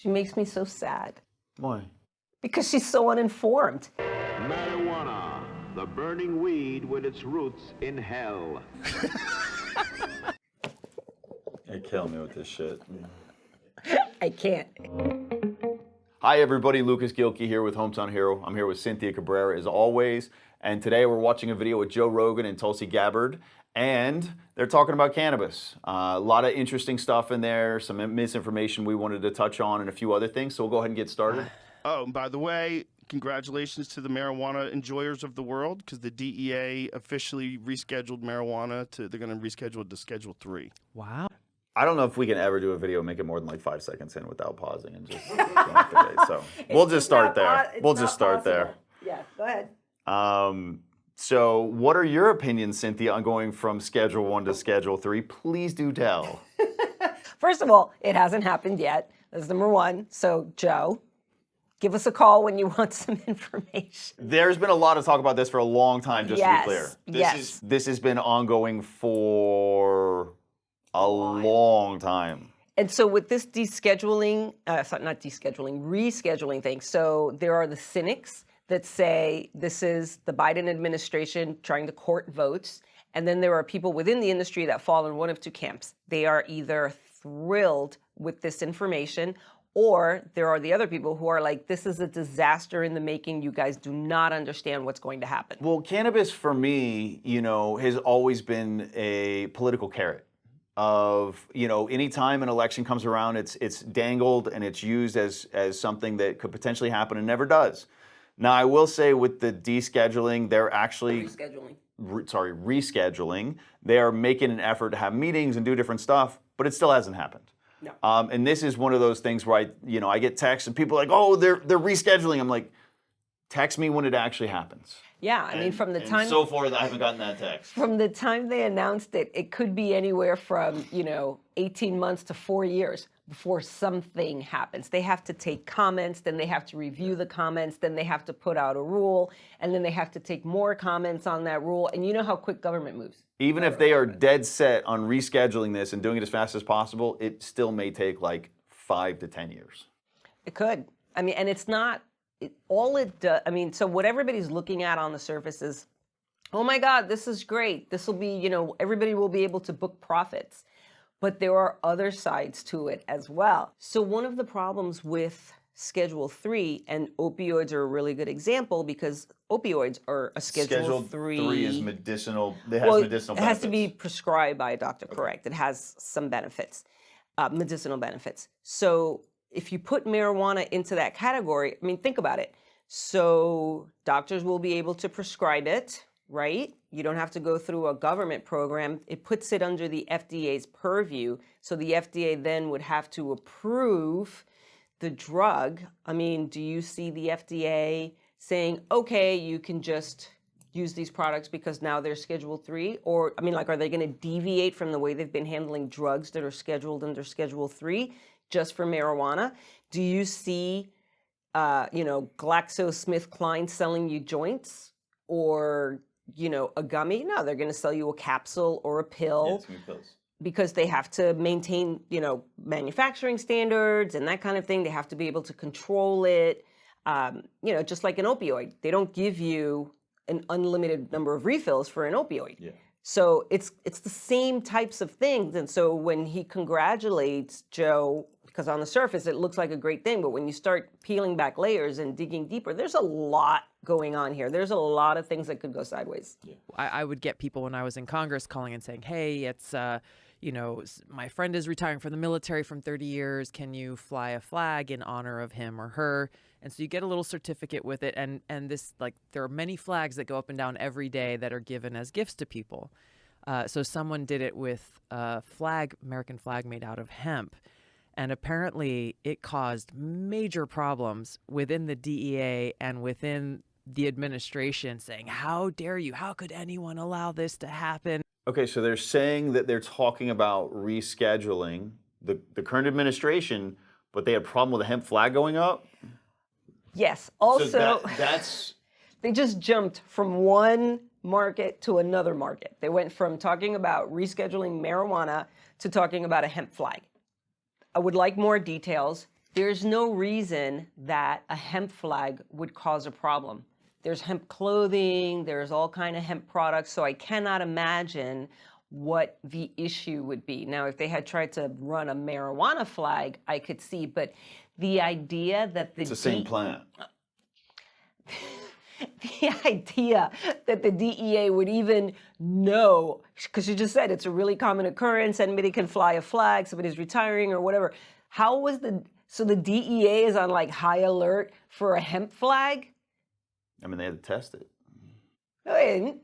She makes me so sad. Why? Because she's so uninformed. Marijuana, the burning weed with its roots in hell. They kill me with this shit. I can't. Hi everybody, Lucas Gilkey here with Hometown Hero. I'm here with Cynthia Cabrera as always, and today we're watching a video with Joe Rogan and Tulsi Gabbard, and they're talking about cannabis. A lot of interesting stuff in there, some misinformation we wanted to touch on, and a few other things, so we'll go ahead and get started. Oh, and by the way, congratulations to the marijuana enjoyers of the world, because the DEA officially rescheduled marijuana they're going to reschedule it to Schedule 3. Wow. I don't know if we can ever do a video and make it more than like 5 seconds in without pausing and just going off the base. So we'll just start there. We'll just start there. Yeah, go ahead. So what are your opinions, Cynthia, on going from Schedule 1 to Schedule 3? Please do tell. First of all, it hasn't happened yet. That's number one. So, Joe, give us a call when you want some information. There's been a lot of talk about this for a long time, just to be clear. Yes. This has been ongoing for a long time. And so with this rescheduling thing, so there are the cynics that say this is the Biden administration trying to court votes. And then there are people within the industry that fall in one of two camps. They are either thrilled with this information, or there are the other people who are like, this is a disaster in the making. You guys do not understand what's going to happen. Well, cannabis for me, has always been a political carrot. Of, anytime an election comes around, it's dangled and it's used as something that could potentially happen and never does. Now, I will say with the descheduling, they're actually rescheduling. They are making an effort to have meetings and do different stuff, but it still hasn't happened. No. And this is one of those things where I get texts and people are like, oh, they're rescheduling. I'm like, text me when it actually happens. Yeah, I mean, from the time... So far, I haven't gotten that text. From the time they announced it, it could be anywhere from, 18 months to 4 years before something happens. They have to take comments, then they have to review the comments, then they have to put out a rule, and then they have to take more comments on that rule. And you know how quick government moves. Even if they are dead set on rescheduling this and doing it as fast as possible, it still may take like 5 to 10 years. It could. I mean, and it's not... so what everybody's looking at on the surface is, oh my God, this is great. This will be, everybody will be able to book profits. But there are other sides to it as well. So one of the problems with Schedule 3, and opioids are a really good example because opioids are a Schedule 3. Schedule 3 is medicinal. It has medicinal benefits. It has to be prescribed by a doctor, correct. It has some benefits, medicinal benefits. So if you put marijuana into that category, I mean, think about it. So doctors will be able to prescribe it, right? You don't have to go through a government program. It puts it under the FDA's purview. So the FDA then would have to approve the drug. I mean, do you see the FDA saying, okay, you can just use these products because now they're Schedule 3? Or, are they going to deviate from the way they've been handling drugs that are scheduled under Schedule 3? Just for marijuana? Do you see, GlaxoSmithKline selling you joints or, a gummy? No, they're going to sell you a capsule or a pill. Yeah, it's gonna be pills. Because they have to maintain, manufacturing standards and that kind of thing. They have to be able to control it. Just like an opioid. They don't give you an unlimited number of refills for an opioid. Yeah. So it's the same types of things. And so when he congratulates Joe, because on the surface it looks like a great thing, but when you start peeling back layers and digging deeper, there's a lot going on here. There's a lot of things that could go sideways. Yeah. I would get people when I was in Congress calling and saying, hey, it's, my friend is retiring from the military from 30 years. Can you fly a flag in honor of him or her? And so you get a little certificate with it. And this, there are many flags that go up and down every day that are given as gifts to people. So someone did it with a American flag made out of hemp. And apparently it caused major problems within the DEA and within the administration saying, how dare you? How could anyone allow this to happen? Okay, so they're saying that they're talking about rescheduling the current administration, but they had a problem with a hemp flag going up? Yes. Also, so that's... They just jumped from one market to another market. They went from talking about rescheduling marijuana to talking about a hemp flag. I would like more details. There's no reason that a hemp flag would cause a problem. There's hemp clothing, there's all kind of hemp products, so I cannot imagine what the issue would be. Now, if they had tried to run a marijuana flag, I could see, but the idea that It's the same plant. the idea that the DEA would even know, because you just said it's a really common occurrence, anybody can fly a flag, somebody's retiring or whatever. So the DEA is on like high alert for a hemp flag? I mean, they had to test it. No, they didn't.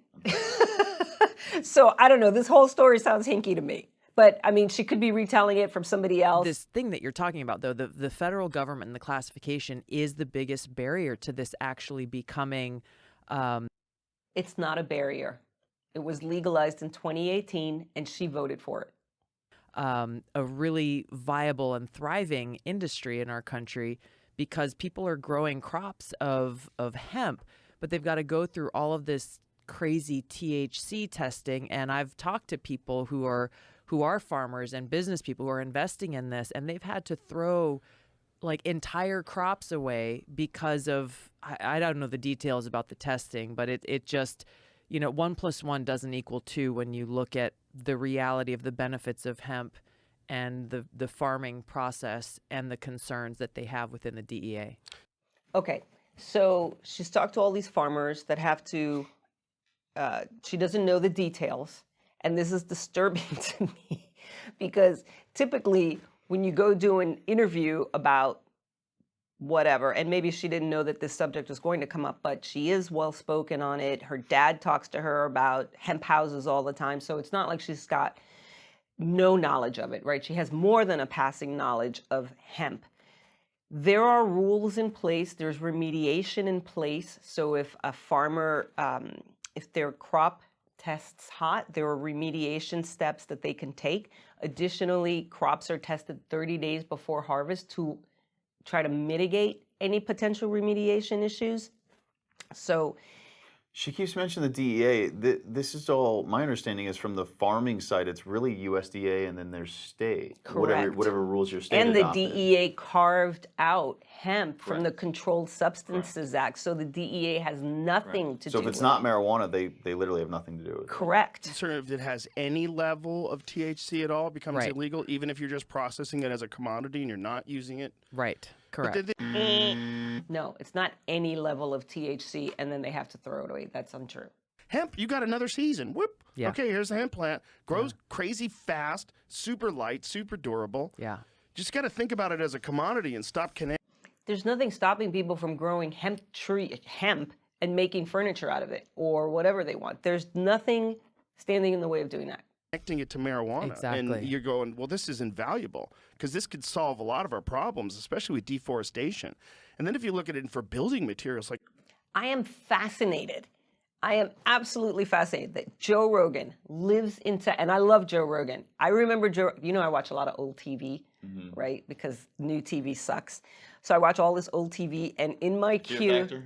So I don't know, this whole story sounds hinky to me. But I mean, she could be retelling it from somebody else. This thing that you're talking about, though, the federal government and the classification is the biggest barrier to this actually becoming. It's not a barrier. It was legalized in 2018, and she voted for it. A really viable and thriving industry in our country because people are growing crops of hemp, but they've got to go through all of this crazy THC testing. And I've talked to people who are farmers and business people who are investing in this, and they've had to throw like entire crops away because of, I don't know the details about the testing, but it just, 1 + 1 doesn't equal 2 when you look at the reality of the benefits of hemp and the farming process and the concerns that they have within the DEA. Okay, so she's talked to all these farmers that have to, she doesn't know the details. And this is disturbing to me because typically when you go do an interview about whatever, and maybe she didn't know that this subject was going to come up, but she is well-spoken on it. Her dad talks to her about hemp houses all the time. So it's not like she's got no knowledge of it, right? She has more than a passing knowledge of hemp. There are rules in place. There's remediation in place. So if a farmer, if their crop tests hot, there are remediation steps that they can take. Additionally, crops are tested 30 days before harvest to try to mitigate any potential remediation issues. So She keeps mentioning the DEA. This is all, my understanding is from the farming side, it's really USDA and then there's state. Correct. Whatever rules your state and the adopted. DEA carved out hemp from the Correct. Controlled Substances Act. So the DEA has nothing to do So if with it's it. not marijuana, they literally have nothing to do with it. Correct. Sort of, if it has any level of THC at all, it becomes Right. illegal, even if you're just processing it as a commodity and you're not using it. Right. But Correct. No, it's not any level of THC, and then they have to throw it away. That's untrue. hemp, you got another season. Whoop. Yeah. Okay, here's the hemp plant. Grows crazy fast, super light, super durable. Yeah. Just got to think about it as a commodity and stop connecting There's nothing stopping people from growing hemp and making furniture out of it or whatever they want. There's nothing standing in the way of doing that. it to marijuana. Exactly. And you're going, well, this is invaluable because this could solve a lot of our problems, especially with deforestation. And then if you look at it for building materials, like I am fascinated. I am absolutely fascinated that Joe Rogan lives into, and I love Joe Rogan. I remember Joe, I watch a lot of old TV, right? Because new TV sucks. So I watch all this old TV, and in my queue,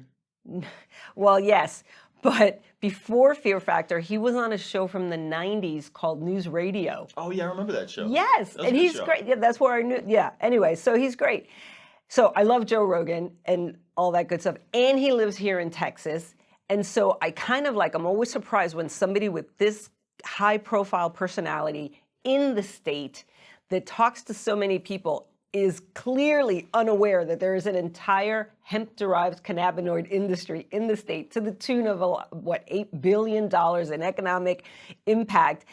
well, yes, but before Fear Factor, he was on a show from the 90s called News Radio. Oh yeah, I remember that show. Yes, and he's great. Yeah, that's where I knew. Yeah, anyway, so he's great. So I love Joe Rogan and all that good stuff. And he lives here in Texas. And so I kind of I'm always surprised when somebody with this high profile personality in the state that talks to so many people is clearly unaware that there is an entire hemp-derived cannabinoid industry in the state to the tune of, $8 billion in economic impact.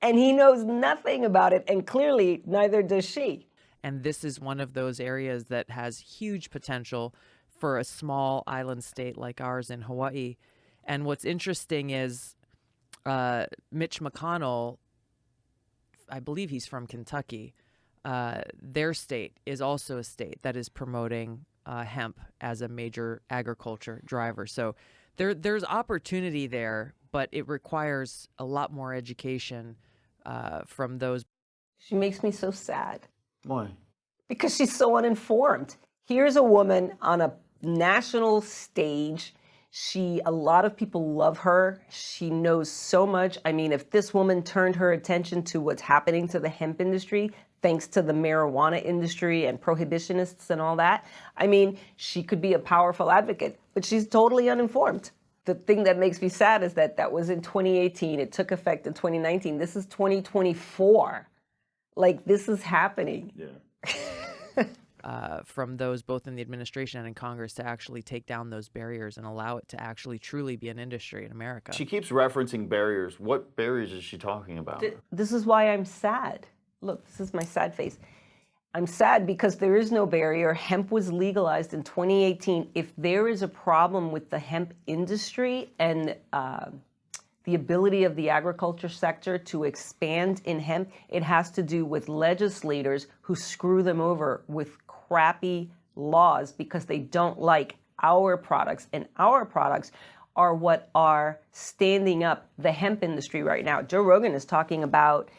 And he knows nothing about it, and clearly neither does she. And this is one of those areas that has huge potential for a small island state like ours in Hawaii. And what's interesting is Mitch McConnell, I believe he's from Kentucky, their state is also a state that is promoting hemp as a major agriculture driver. So there's opportunity there, but it requires a lot more education from those. She makes me so sad. Why? Because she's so uninformed. Here's a woman on a national stage. A lot of people love her. She knows so much. I mean, if this woman turned her attention to what's happening to the hemp industry, thanks to the marijuana industry and prohibitionists and all that. I mean, she could be a powerful advocate, but she's totally uninformed. The thing that makes me sad is that that was in 2018. It took effect in 2019. This is 2024. Like, this is happening. Yeah. From those both in the administration and in Congress to actually take down those barriers and allow it to actually truly be an industry in America. She keeps referencing barriers. What barriers is she talking about? This is why I'm sad. Look, this is my sad face. I'm sad because there is no barrier. Hemp was legalized in 2018. If there is a problem with the hemp industry and the ability of the agriculture sector to expand in hemp, it has to do with legislators who screw them over with crappy laws because they don't like our products. And our products are what are standing up the hemp industry right now. Joe Rogan is talking about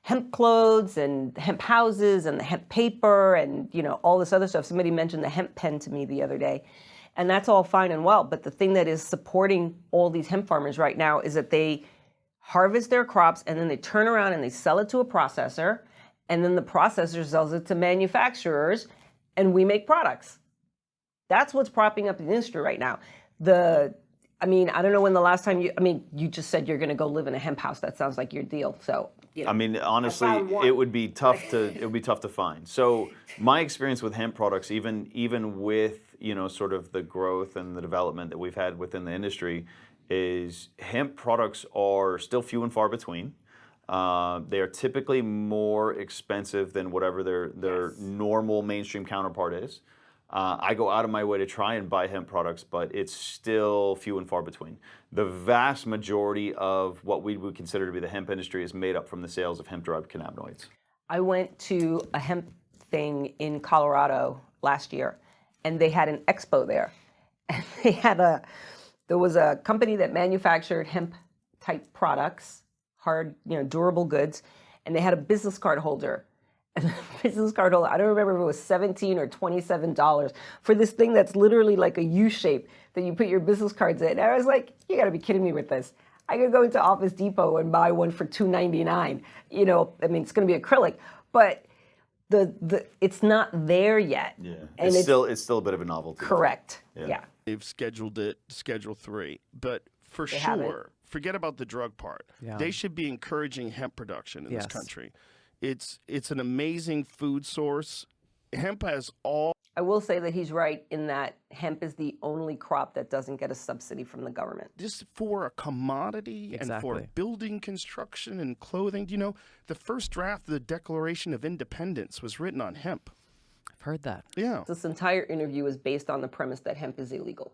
hemp clothes and hemp houses and the hemp paper and, you know, all this other stuff. Somebody mentioned the hemp pen to me the other day. And that's all fine and well. But the thing that is supporting all these hemp farmers right now is that they harvest their crops and then they turn around and they sell it to a processor. And then the processor sells it to manufacturers and we make products. That's what's propping up the industry right now. I mean, I don't know when the last time you just said you're going to go live in a hemp house. That sounds like your deal. So, you know, I mean, honestly, it would be tough to find. So my experience with hemp products, even with, you know, sort of the growth and the development that we've had within the industry, is hemp products are still few and far between. They are typically more expensive than whatever their normal mainstream counterpart is. I go out of my way to try and buy hemp products, but it's still few and far between. The vast majority of what we would consider to be the hemp industry is made up from the sales of hemp-derived cannabinoids. I went to a hemp thing in Colorado last year, and they had an expo there. And there was a company that manufactured hemp-type products, hard, you know, durable goods, and they had a business card holder. And the business card holder, I don't remember if it was $17 or $27 for this thing that's literally like a U shape that you put your business cards in. And I was like, you gotta be kidding me with this. I could go into Office Depot and buy one for $2.99. You know, I mean, it's gonna be acrylic, but it's not there yet. Yeah, and it's still a bit of a novelty. Correct. Yeah. They've scheduled it Schedule 3, but for They haven't. sure, forget about the drug part. Yeah. They should be encouraging hemp production in Yes. this country. It's an amazing food source. Hemp has all. I will say that he's right in that hemp is the only crop that doesn't get a subsidy from the government. Just for a commodity and for Exactly. building construction and clothing. Do you know, the first draft of the Declaration of Independence was written on hemp. I've heard that. Yeah. This entire interview is based on the premise that hemp is illegal.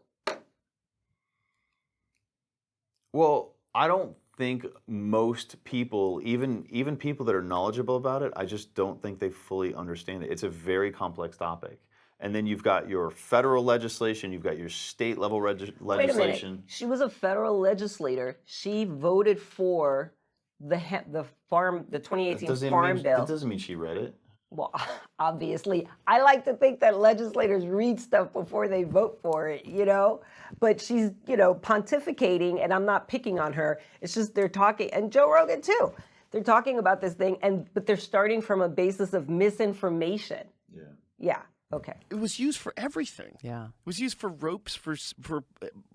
Well, I don't think most people, even people that are knowledgeable about it, I just don't think they fully understand it. It's a very complex topic. And then you've got your federal legislation, you've got your state level Wait a minute. legislation. She was a federal legislator. She voted for the 2018 Farm Bill. That doesn't mean she read it. Well, obviously, I like to think that legislators read stuff before they vote for it, you know? But she's, you know, pontificating, and I'm not picking on her. It's just they're talking, and Joe Rogan too. They're talking about this thing, but they're starting from a basis of misinformation. Yeah. Yeah, okay. It was used for everything. Yeah. It was used for ropes for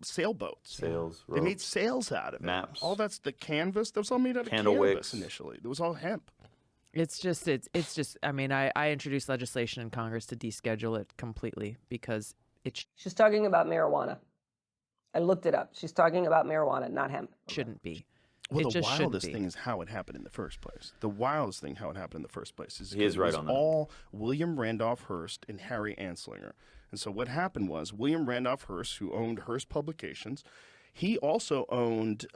sailboats. Sales, They made ropes. sails out of it. Maps. All that's the canvas. That was all made out of Candle canvas wicks. initially. It was all hemp. It's just, I mean, I introduced legislation in Congress to deschedule it completely because it She's talking about marijuana. I looked it up. She's talking about marijuana, not hemp. shouldn't be. Well, It the just shouldn't wildest be. thing is how it happened in the first place. The wildest thing how it happened in the first place is He is it right was on that. all William Randolph Hearst and Harry Anslinger. And so what happened was William Randolph Hearst, who owned Hearst Publications, he also owned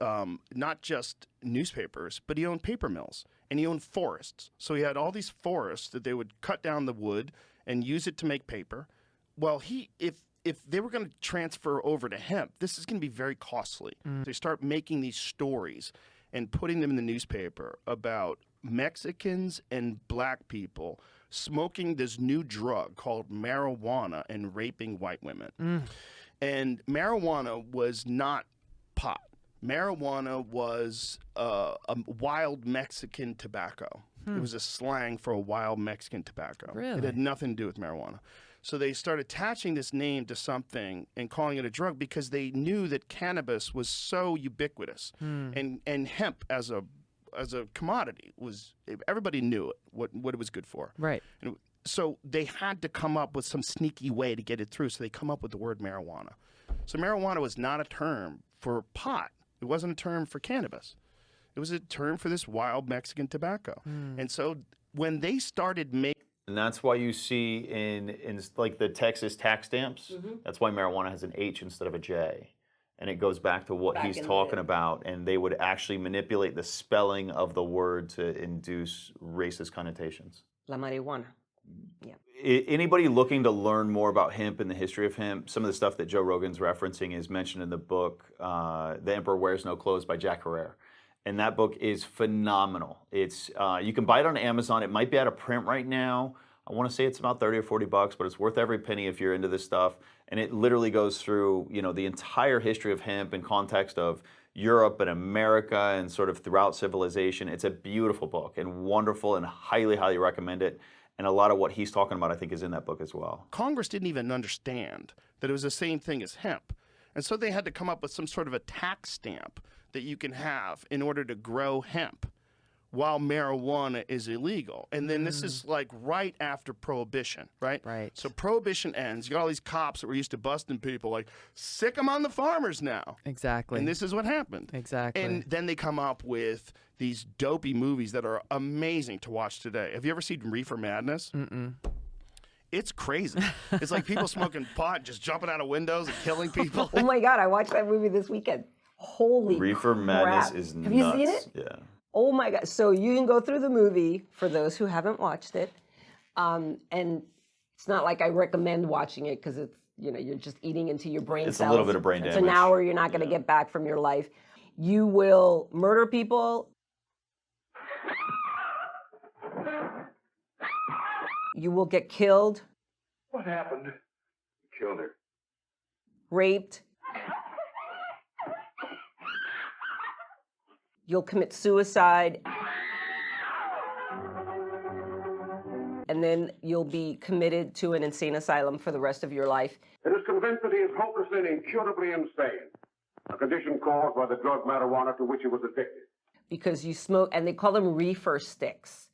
not just newspapers, but he owned paper mills and he owned forests. So he had all these forests that they would cut down the wood and use it to make paper. Well, if they were going to transfer over to hemp, this is going to be very costly. They start making these stories and putting them in the newspaper about Mexicans and black people smoking this new drug called marijuana and raping white women. And marijuana was not pot. marijuana was a wild Mexican tobacco. It was a slang for a wild Mexican tobacco. Really? It had nothing to do with marijuana. So they started attaching this name to something and calling it a drug because they knew that cannabis was so ubiquitous, and hemp as a commodity was, everybody knew it, what it was good for. Right. And so they had to come up with some sneaky way to get it through. So they come up with the word marijuana. So marijuana was not a term for pot. It wasn't a term for cannabis. It was a term for this wild Mexican tobacco. And so when they started making, And that's why you see in like the Texas tax stamps, that's why marijuana has an H instead of a J. And it goes back to what he's talking about. And they would actually manipulate the spelling of the word to induce racist connotations. La marijuana. Yeah. Anybody looking to learn more about hemp and the history of hemp, some of the stuff that Joe Rogan's referencing is mentioned in the book, The Emperor Wears No Clothes by Jack Herrera. And that book is phenomenal. It's you can buy it on Amazon. It might be out of print right now. I want to say it's about 30 or 40 bucks, but it's worth every penny if you're into this stuff. And it literally goes through, the entire history of hemp in context of Europe and America and sort of throughout civilization. It's a beautiful book and wonderful, and highly, highly recommend it. And a lot of what he's talking about, I think, is in that book as well. Congress didn't even understand that it was the same thing as hemp. And so they had to come up with some sort of a tax stamp that you can have in order to grow hemp while marijuana is illegal. And then this is like right after Prohibition, right? Right. So Prohibition ends. You got all these cops that were used to busting people, like, sick them on the farmers now. Exactly. And this is what happened. Exactly. And then they come up with these dopey movies that are amazing to watch today. Have you ever seen Reefer Madness? Mm-mm. It's crazy. It's like people smoking pot, just jumping out of windows and killing people. Oh my God, I watched that movie this weekend. Holy Reefer Madness crap. is nuts. Have you seen it? Yeah. Oh my God. So you can go through the movie for those who haven't watched it. And it's not like I recommend watching it because it's, you're just eating into your brain It's cells. a little bit of brain It's damage. an hour you're not going to get back from your life. You will murder people. You will get killed, What happened? Killed her. raped. You'll commit suicide. And then you'll be committed to an insane asylum for the rest of your life. It is convinced that he is hopelessly and incurably insane, a condition caused by the drug marijuana to which he was addicted. Because you smoke, and they call them reefer sticks.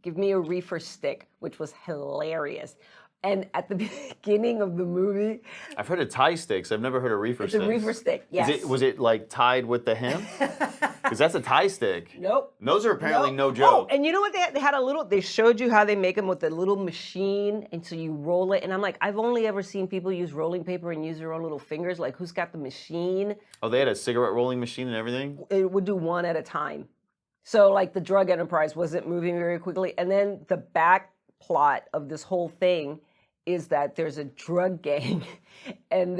Give me a reefer stick, which was hilarious. And at the beginning of the movie, I've heard of Thai sticks. I've never heard of reefer it's sticks. a reefer stick, yes. Was it like tied with the hemp? Because that's a Thai stick. Nope. Those are apparently no Oh, joke. and you know what? They had a little, they showed you how they make them with a little machine, and so you roll it. And I'm like, I've only ever seen people use rolling paper and use their own little fingers. Like, who's got the machine? Oh, they had a cigarette rolling machine and everything? It would do one at a time. So, like, the drug enterprise wasn't moving very quickly. And then the back plot of this whole thing is that there's a drug gang, and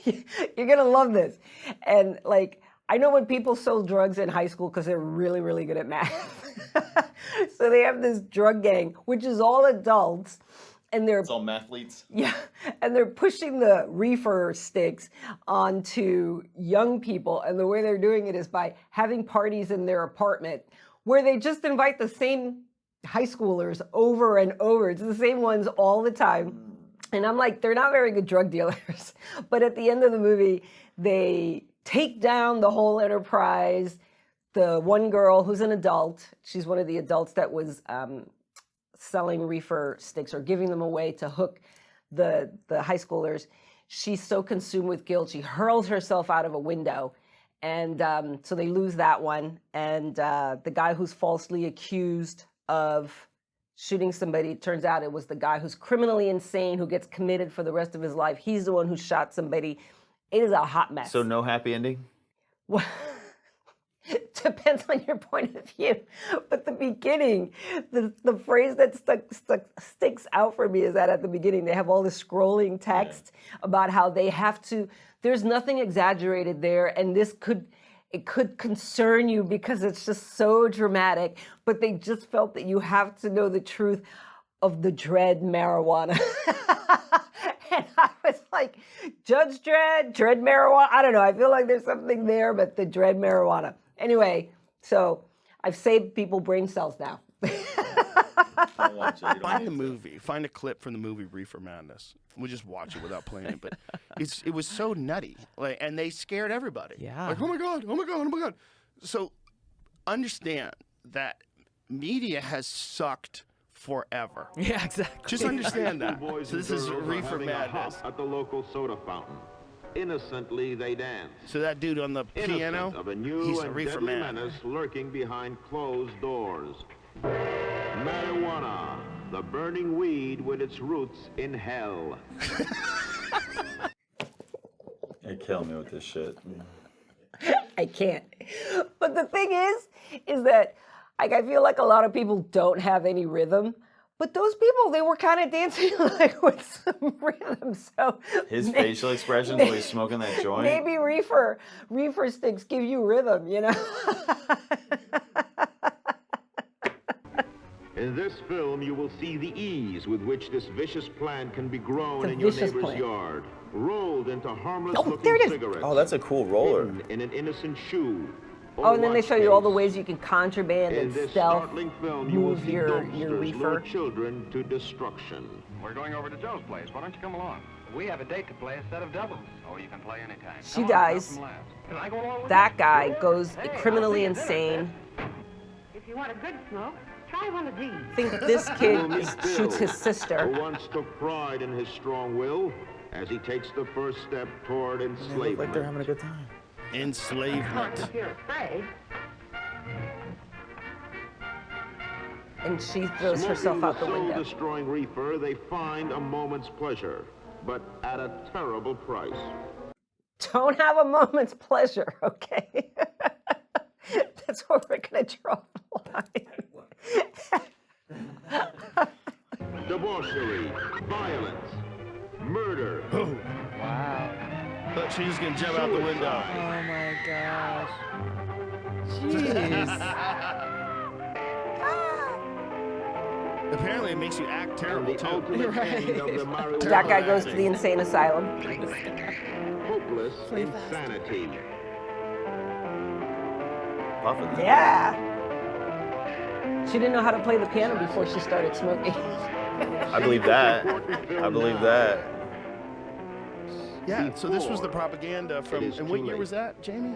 you're gonna love this. And like, I know when people sold drugs in high school because they're really, really good at math. So they have this drug gang, which is all adults, and they're all mathletes. yeah, and they're pushing the reefer sticks onto young people, and the way they're doing it is by having parties in their apartment where they just invite the same high schoolers over and over. It's the same ones all the time. And I'm like, they're not very good drug dealers. But at the end of the movie, they take down the whole enterprise. The one girl who's an adult, she's one of the adults that was selling reefer sticks or giving them away to hook the high schoolers. She's so consumed with guilt, she hurls herself out of a window. And so they lose that one. And the guy who's falsely accused of shooting somebody, it turns out it was the guy who's criminally insane, who gets committed for the rest of his life. He's the one who shot somebody. It is a hot mess. So no happy ending? Well, depends on your point of view. But the beginning, the phrase that sticks out for me is that at the beginning they have all this scrolling text about how they have to, there's nothing exaggerated there, and it could concern you because it's just so dramatic, but they just felt that you have to know the truth of the dread marijuana. And I was like, Judge Dredd, Dread marijuana. I don't know. I feel like there's something there, but the Dread marijuana. Anyway, so I've saved people brain cells now. Find the movie. Find a clip from the movie Reefer Madness. We'll just watch it without playing it. But it was so nutty. Like, and they scared everybody. Yeah. Like, oh my God, oh my God, oh my God. So understand that media has sucked forever. Yeah, exactly. Just understand that. Boys So and this is girls are Reefer having a Madness. hop at the local soda fountain. Innocently, they dance. So that dude on the Innocent piano, of a new he's a and reefer deadly man. menace lurking behind closed doors. Marijuana, the burning weed with its roots in hell. You're killing me with this shit. I can't. But the thing is that like I feel like a lot of people don't have any rhythm. But those people, they were kind of dancing like with some rhythm. So His facial expressions while he's smoking that joint. maybe reefer sticks give you rhythm, you know? In this film, you will see the ease with which this vicious plant can be grown The in your vicious neighbor's plant. yard, rolled into Oh, harmless-looking there it is. cigarettes. Oh, that's a cool roller. hidden in an innocent shoe. Oh, and then they show you all the watch ways you can contraband case. In and this stealth startling film, you will move see your dumpsters reefer. lure children to destruction. We're going over to Joe's place. Why don't you come along? We have a date to play a set of doubles. Oh, you can play anytime. She Come on, dies. stop from last. Can I go along with That you? guy Sure. goes Hey, criminally I'll see you insane. dinner, If you want a good smoke, try one of these. I think this kid We'll meet Bill, shoots his who sister. once took pride in his strong will as he takes the first step toward They look enslavement. like they're having a good time. Of course, Enslavement. if you're afraid. And she throws herself out the window. Soul-destroying reefer, they find a moment's pleasure, but at a terrible price. Don't have a moment's pleasure, okay? That's where we're gonna draw the line. Debauchery, violence, murder, Look, she's just gonna jump out the window. Oh my gosh. Jeez. Apparently, it makes you act terrible the too. ultimate end of the marijuana That guy goes to addict. the insane asylum. Hopeless insanity. Puffing. Yeah. She didn't know how to play the piano before she started smoking. I believe that. I believe that. Yeah. So this was the propaganda from. is And what too year late. was that, Jamie?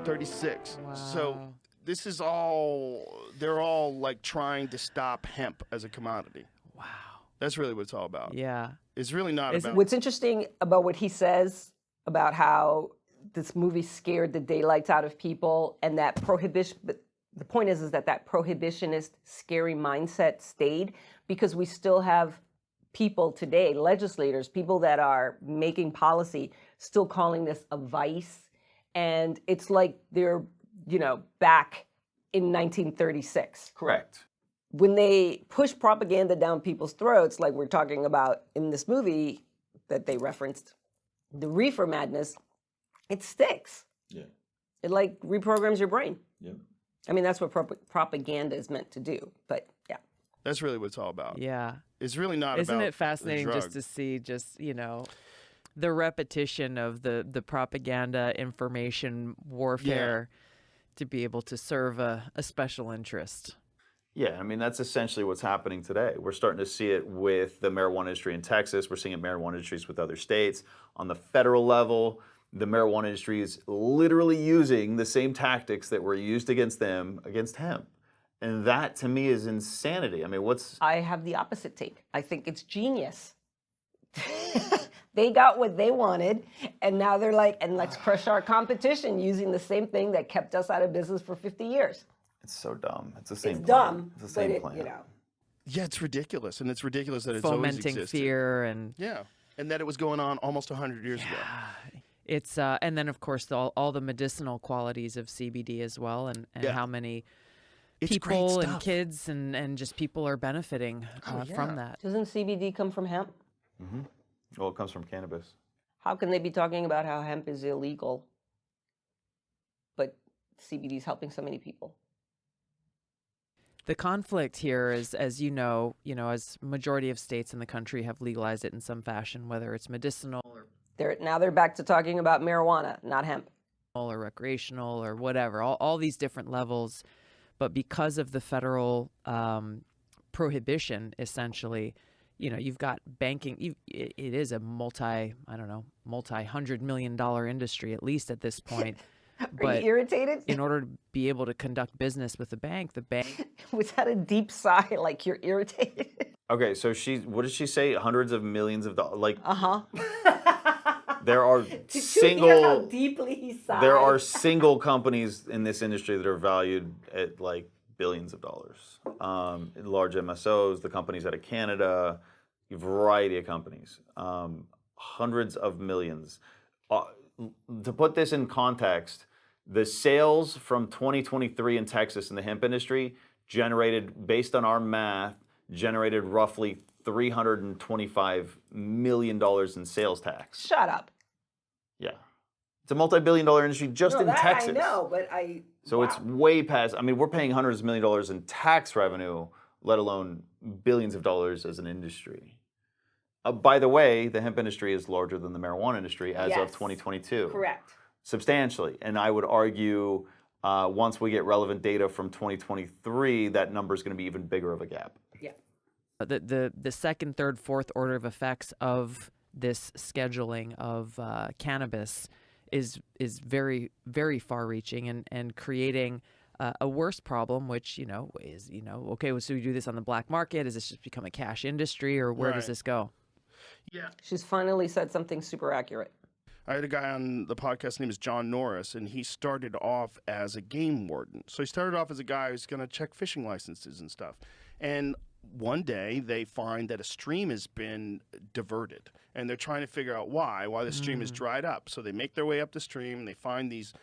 36. So Wow. this is all. They're all like trying to stop hemp as a commodity. Wow. That's really what it's all about. Yeah. It's really not Is it- about. What's interesting about what he says about how this movie scared the daylights out of people and that prohibition, but the point is that prohibitionist scary mindset stayed because we still have people today, legislators, people that are making policy, still calling this a vice. And it's like they're, back in 1936. Correct. When they push propaganda down people's throats, like we're talking about in this movie that they referenced, the Reefer Madness, it sticks. Yeah. It like reprograms your brain. Yeah. I mean, that's what propaganda is meant to do. But yeah. That's really what it's all about. Yeah. It's really not Isn't about it fascinating the just drug. to see the repetition of the propaganda information warfare to be able to serve a special interest? Yeah, I mean, that's essentially what's happening today. We're starting to see it with the marijuana industry in Texas. We're seeing it in marijuana industries with other states. On the federal level, the marijuana industry is literally using the same tactics that were used against them against hemp. And that, to me, is insanity. I mean, I have the opposite take. I think it's genius. They got what they wanted, and now they're like, and let's crush our competition using the same thing that kept us out of business for 50 years. It's so dumb. It's the same It's plan. dumb, It's the same but plan. Yeah, it's ridiculous, and it's ridiculous that it's always Fomenting existed. fear and Yeah, and that it was going on almost 100 years ago. it's and then of course all the medicinal qualities of CBD as well, and Yeah. how many It's great people and stuff. kids and just people are benefiting from that. Doesn't CBD come from hemp? Well, it comes from cannabis. How can they be talking about how hemp is illegal, but CBD is helping so many people? The conflict here is, as as majority of states in the country have legalized it in some fashion, whether it's medicinal Now they're back to talking about marijuana, not hemp. or recreational or whatever, all these different levels. But because of the federal prohibition, essentially, you've got banking. It is a multi-$100 million industry, at least at this point. Are you irritated? In order to be able to conduct business with the bank Was that a deep sigh? Like you're irritated? Okay, so what did she say? Hundreds of millions of dollars. Like, there are Did you hear how deeply he sighed? There are single companies in this industry that are valued at like billions of dollars. Large MSOs, the companies out of Canada, a variety of companies, hundreds of millions. To put this in context, the sales from 2023 in Texas in the hemp industry generated, based on our math, roughly $325 million in sales tax. Shut up. Yeah. It's a multi-billion-dollar industry just in Texas. I know, but So it's way past. I mean, we're paying hundreds of million dollars in tax revenue, let alone billions of dollars as an industry. By the way, the hemp industry is larger than the marijuana industry as of 2022. Correct. Substantially. And I would argue once we get relevant data from 2023, that number is going to be even bigger of a gap. Yeah. The second, third, fourth order of effects of this scheduling of cannabis is very, very far-reaching and creating a worse problem, which is okay. So we do this on the black market. Does this just become a cash industry, or where does this go? Yeah. She's finally said something super accurate. I had a guy on the podcast, his name is John Norris, and he started off as a game warden. So he started off as a guy who's going to check fishing licenses and stuff. And one day they find that a stream has been diverted, and they're trying to figure out why the stream is dried up. So they make their way up the stream, and they find this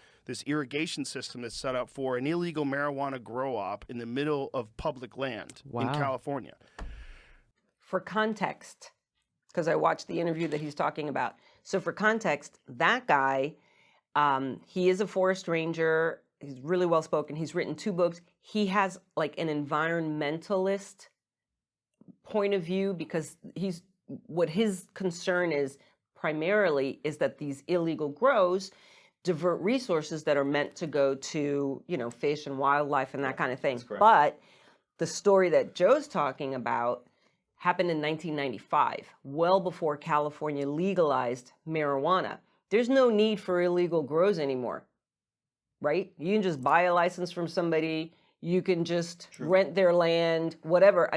irrigation system that's set up for an illegal marijuana grow-op in the middle of public land in California. For context, because I watched the interview that he's talking about. So for context, that guy, he is a forest ranger. He's really well spoken. He's written 2 books. He has like an environmentalist point of view, because what his concern is primarily is that these illegal grows divert resources that are meant to go to, fish and wildlife and that kind of thing. But the story that Joe's talking about happened in 1995, well before California legalized marijuana. There's no need for illegal grows anymore, right? You can just buy a license from somebody. You can just rent their land, whatever.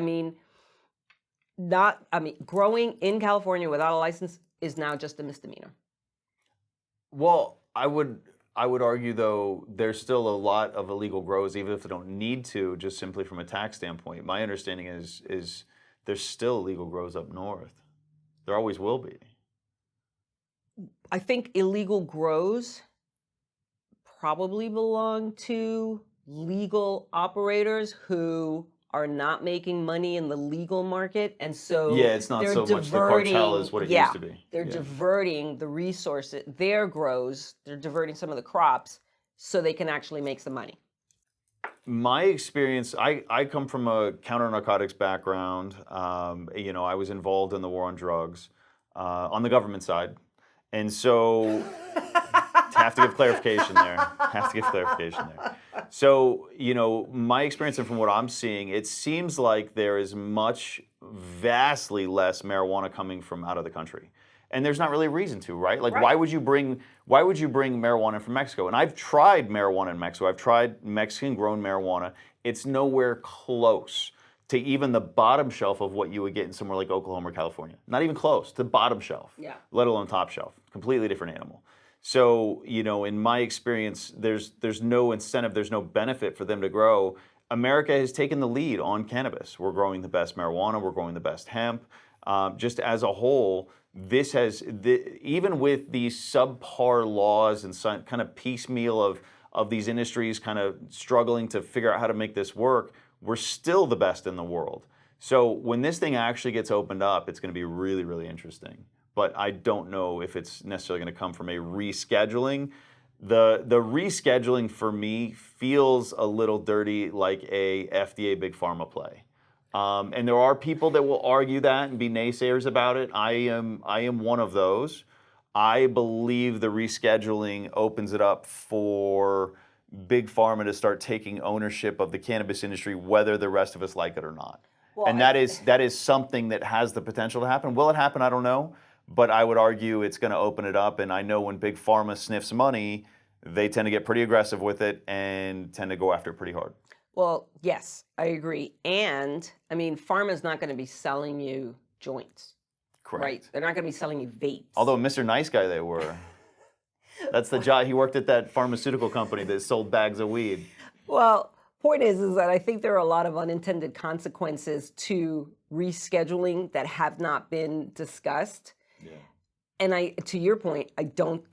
Growing in California without a license is now just a misdemeanor. Well, I would argue, though, there's still a lot of illegal grows, even if they don't need to, just simply from a tax standpoint. My understanding is there's still illegal grows up north. There always will be. I think illegal grows probably belong to legal operators who are not making money in the legal market, and so it's not so much the cartel as what it used to be. They're diverting the resources, their grows, they're diverting some of the crops so they can actually make some money. My experience, I come from a counter-narcotics background. I was involved in the war on drugs on the government side. And so, have to give clarification there. So, my experience and from what I'm seeing, it seems like there is vastly less marijuana coming from out of the country. And there's not really a reason to, right? Like, why would you bring marijuana from Mexico? And I've tried marijuana in Mexico. I've tried Mexican-grown marijuana. It's nowhere close to even the bottom shelf of what you would get in somewhere like Oklahoma or California. Not even close to the bottom shelf, let alone top shelf. Completely different animal. So, in my experience, there's no incentive, there's no benefit for them to grow. America has taken the lead on cannabis. We're growing the best marijuana. We're growing the best hemp. Just as a whole, even with these subpar laws and some kind of piecemeal of these industries kind of struggling to figure out how to make this work, we're still the best in the world. So when this thing actually gets opened up, it's going to be really, really interesting. But I don't know if it's necessarily going to come from a rescheduling. The rescheduling for me feels a little dirty, like a FDA big pharma play. And there are people that will argue that and be naysayers about it. I am one of those. I believe the rescheduling opens it up for big pharma to start taking ownership of the cannabis industry, whether the rest of us like it or not. Well, and that is something that has the potential to happen. Will it happen? I don't know. But I would argue it's going to open it up. And I know when big pharma sniffs money, they tend to get pretty aggressive with it and tend to go after it pretty hard. Well, yes, I agree. And I mean, pharma's not going to be selling you joints. Correct. Right? They're not going to be selling you vapes. Although Mr. Nice Guy they were. That's the job. He worked at that pharmaceutical company that sold bags of weed. Well, point is that I think there are a lot of unintended consequences to rescheduling that have not been discussed. Yeah. And to your point, I don't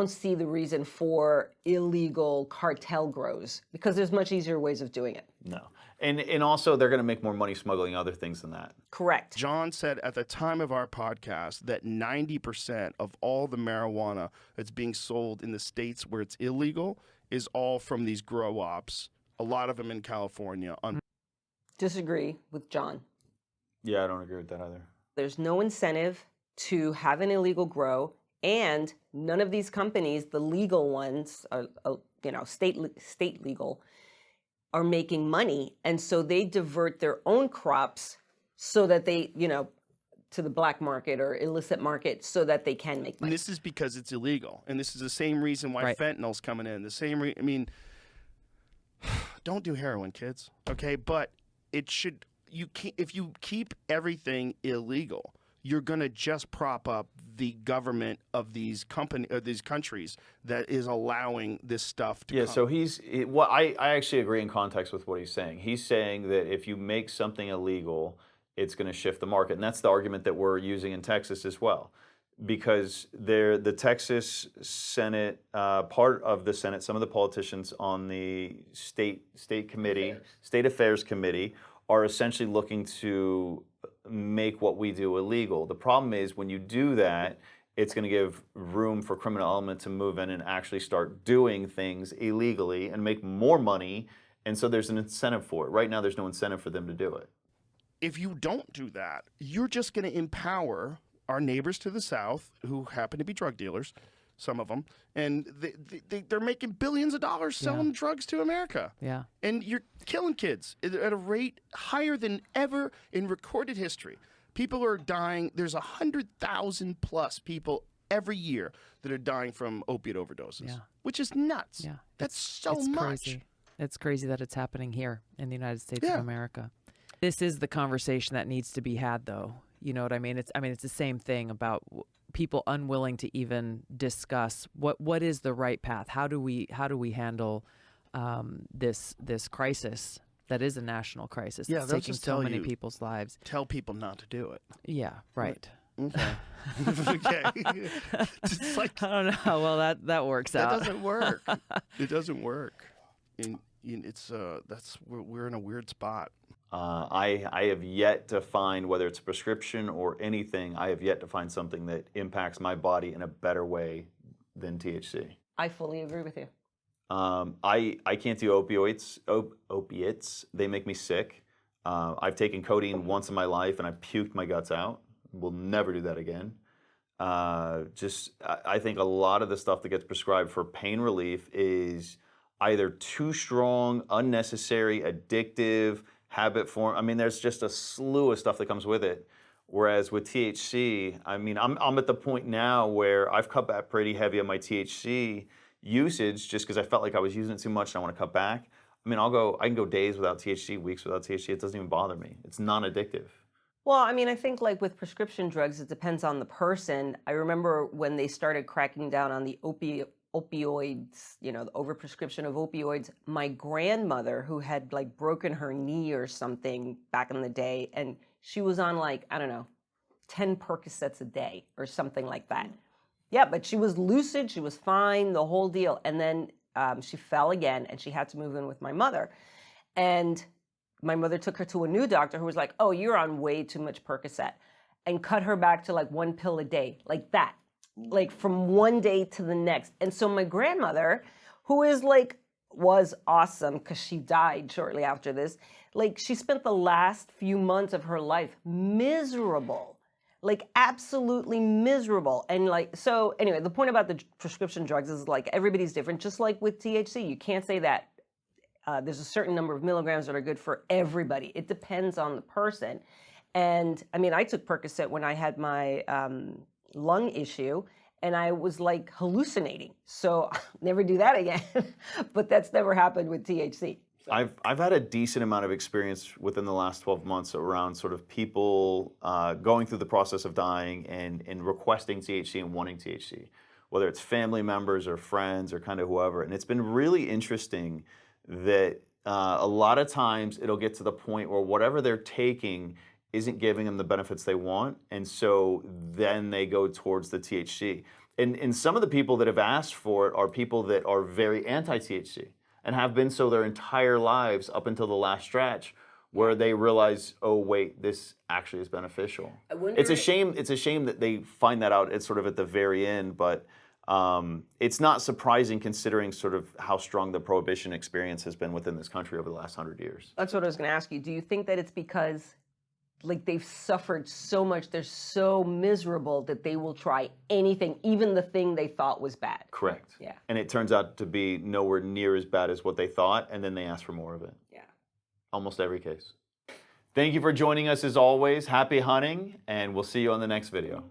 see the reason for illegal cartel grows because there's much easier ways of doing it. No. And also they're going to make more money smuggling other things than that. Correct. John said at the time of our podcast that 90% of all the marijuana that's being sold in the states where it's illegal is all from these grow ops, a lot of them in California. Disagree with John. Yeah, I don't agree with that either. There's no incentive to have an illegal grow, and none of these companies, the legal ones, are, state legal, are making money, and so they divert their own crops so that they, to the black market or illicit market so that they can make money. And this is because it's illegal, and this is the same reason why fentanyl's coming in. The same I mean, don't do heroin, kids, okay? But it should. If you keep everything illegal, you're going to just prop up the government of these countries that is allowing this stuff to come. So I actually agree in context with what he's saying. He's saying that if you make something illegal, it's going to shift the market. And that's the argument that we're using in Texas as well. Because the Texas Senate, part of the Senate, some of the politicians on the state affairs committee are essentially looking to make what we do illegal. The problem is when you do that, it's going to give room for criminal element to move in and actually start doing things illegally and make more money. And so there's an incentive for it. Right now, there's no incentive for them to do it. If you don't do that, you're just going to empower our neighbors to the south who happen to be drug dealers, some of them, and they're making billions of dollars selling drugs to America. Yeah. And you're killing kids at a rate higher than ever in recorded history. People are dying. There's 100,000 plus people every year that are dying from opiate overdoses, which is nuts. Yeah. That's so it's much. Crazy. It's crazy that it's happening here in the United States of America. This is the conversation that needs to be had, though. You know what I mean? It's the same thing about people unwilling to even discuss what is the right path. How do we handle this crisis that is a national crisis? Yeah, that's they'll taking just so tell many you, people's lives. Tell people not to do it. Yeah, right. Okay. Okay. It's like, I don't know. Well, that works out. That doesn't work. It doesn't work. We're in a weird spot. I have yet to find, whether it's a prescription or anything, I have yet to find something that impacts my body in a better way than THC. I fully agree with you. I can't do opiates. They make me sick. I've taken codeine once in my life and I puked my guts out. Will never do that again. I think a lot of the stuff that gets prescribed for pain relief is either too strong, unnecessary, addictive, habit form. I mean, there's just a slew of stuff that comes with it. Whereas with THC, I mean, I'm at the point now where I've cut back pretty heavy on my THC usage just because I felt like I was using it too much and I want to cut back. I mean, I can go days without THC, weeks without THC. It doesn't even bother me. It's non-addictive. Well, I mean, I think like with prescription drugs, it depends on the person. I remember when they started cracking down on the opioids, the overprescription of opioids. My grandmother, who had like broken her knee or something back in the day, and she was on 10 Percocets a day or something like that. Yeah, but she was lucid, she was fine, the whole deal. And then she fell again and she had to move in with my mother. And my mother took her to a new doctor who was like, oh, you're on way too much Percocet, and cut her back to like 1 pill a day, like that. like from one day to the next. And so my grandmother, who is like, was awesome because she died shortly after this, like she spent the last few months of her life miserable, like absolutely miserable. And like, so anyway, the point about the prescription drugs is like everybody's different, just like with THC. You can't say that there's a certain number of milligrams that are good for everybody. It depends on the person. And I mean, I took Percocet when I had my lung issue, and I was like hallucinating. So I'll never do that again. But that's never happened with THC. I've had a decent amount of experience within the last 12 months around sort of people going through the process of dying and requesting THC and wanting THC, whether it's family members or friends or kind of whoever. And it's been really interesting that a lot of times it'll get to the point where whatever they're taking isn't giving them the benefits they want, and so then they go towards the THC. And some of the people that have asked for it are people that are very anti-THC and have been so their entire lives up until the last stretch, where they realize, oh wait, this actually is beneficial. It's a shame. It's a shame that they find that out. It's sort of at the very end, but it's not surprising considering sort of how strong the Prohibition experience has been within this country over the last 100 years. That's what I was going to ask you. Do you think that it's because like they've suffered so much, they're so miserable that they will try anything, even the thing they thought was bad? Correct. Yeah. And it turns out to be nowhere near as bad as what they thought, and then they ask for more of it. Yeah. Almost every case. Thank you for joining us as always. Happy hunting, and we'll see you on the next video.